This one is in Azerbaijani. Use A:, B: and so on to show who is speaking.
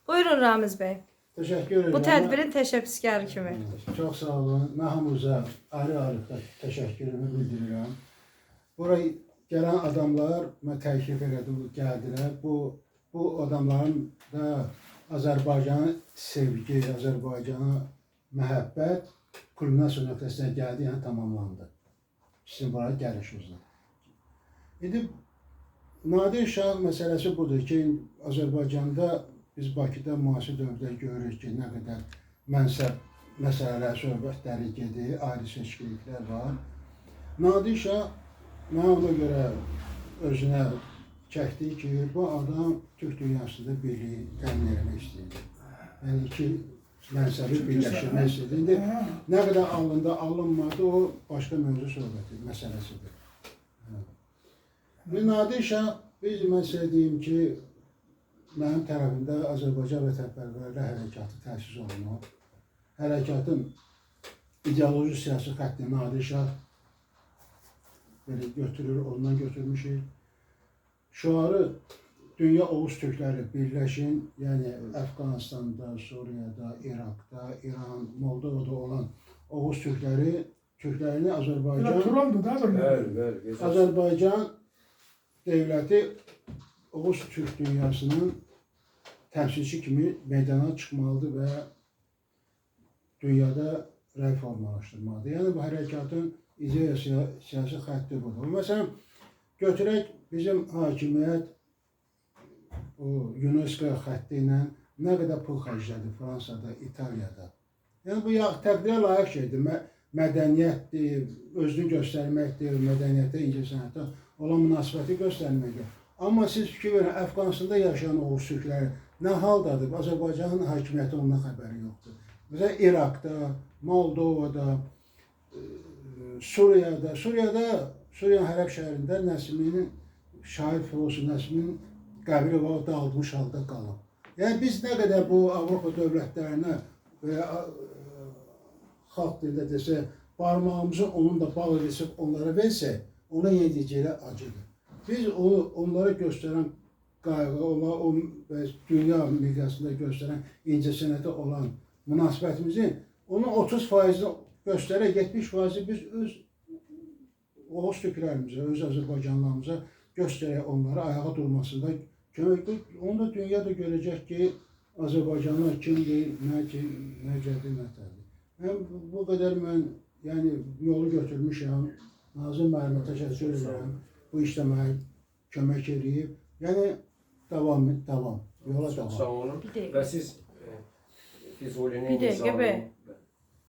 A: Buyurun Ramiz Bey.
B: Teşekkür ederim.
A: Bu tədbirin təşəbbüskarı kimi.
B: Çox sağ olun. Mən hamınıza ayrı-ayrı təşəkkürümü bildirirəm. Buraya gələn adamlar mən təklif elədim, gəldilər. Bu adamların da Azərbaycana sevgi, Azərbaycana məhəbbət kulminasiya nöqtəsinə gəldi, yəni tamamlandı. Sizin buraya gəlişinizlə. İndi Nadir Şah məsələsi budur ki, Azərbaycanda biz Bakıda müasir dövrdə görürük ki, nə qədər mənsəb məsələlər, söhbətləri gedir, ayrı seçkiliklər var. Nadir Şah mən ona görə özünə çəkdi ki, bu adam Türk dünyasında birliyi təmin etmək istəyirdi. Yəni iki mənsəbi birləşdirmək istəyirdi. İndi nə qədər alındı, alınmadı, o başqa mövzu söhbəti, məsələsidir. Nadir Şah, mən sizə deyim ki, mənim tərəfimdə Azərbaycan Vətənpərvərlər Hərəkatı təsis olunur. Hərəkatın ideoloji siyasi xəttini Nadir Şah götürür, ondan götürmüşük. Şuarı dünya Oğuz Türkləri birləşin, yəni Əfqanistanda, Suriyada, İraqda, İran, Moldovada olan Oğuz Türklərini Azərbaycan devləti Oğuz Türk dünyasının təmsilçi kimi meydana çıxmalıdır və dünyada rəy formalaşdırmalıdır. Yəni bu hərəkatın ideya siyasi xətti budur. Məsələn, götürək bizim hakimiyyət UNESCO xətti ilə nə qədər pul xərclədi Fransada, İtaliyada. Yəni bu təqdirə layiq şeydir. Mədəniyyətdir, özünü göstərməkdir, mədəniyyətə, incəsənətə olan münasibəti göstərməkdir. Amma siz fikir verin, Əfqanistanda yaşayan Oğuz Türkləri nə haldadır? Azərbaycanın hakimiyyəti ondan xəbəri yoxdur. Məsələn, İraqda, Moldovada, Suriyada, Suriyanın Hələb şəhərində Nəsiminin, şair filosof Nəsiminin qəbri var, dağılmış halda qalıb. Yəni biz nə qədər bu Avropa dövlətlərinə və xalq dilində desə, barmağımızı onunla bağlı edib onlara versək, ona yedicələ acıdır. Biz onlara göstərən qayğı, dünya miqyasında göstərən incəsənətə olan münasibətimizin onun 30%-ni göstərək, 70%-i biz öz Oğuz Türklərimizə, öz Azərbaycanlarımıza göstərək, onlara ayağa durmasında kömək. Onu da dünya da görəcək ki, Azərbaycanlar kimdir, nə gədir, nə tədir. Bu qədər mən yolu götürmüşəm, Nazım müəllimə təşəkkür edirəm. Bu işdə mənə kömək edib. Yəni, davam, yola davam.
C: Sağ olun. Və siz Füzulinin
A: Bir dəqiqə bəy.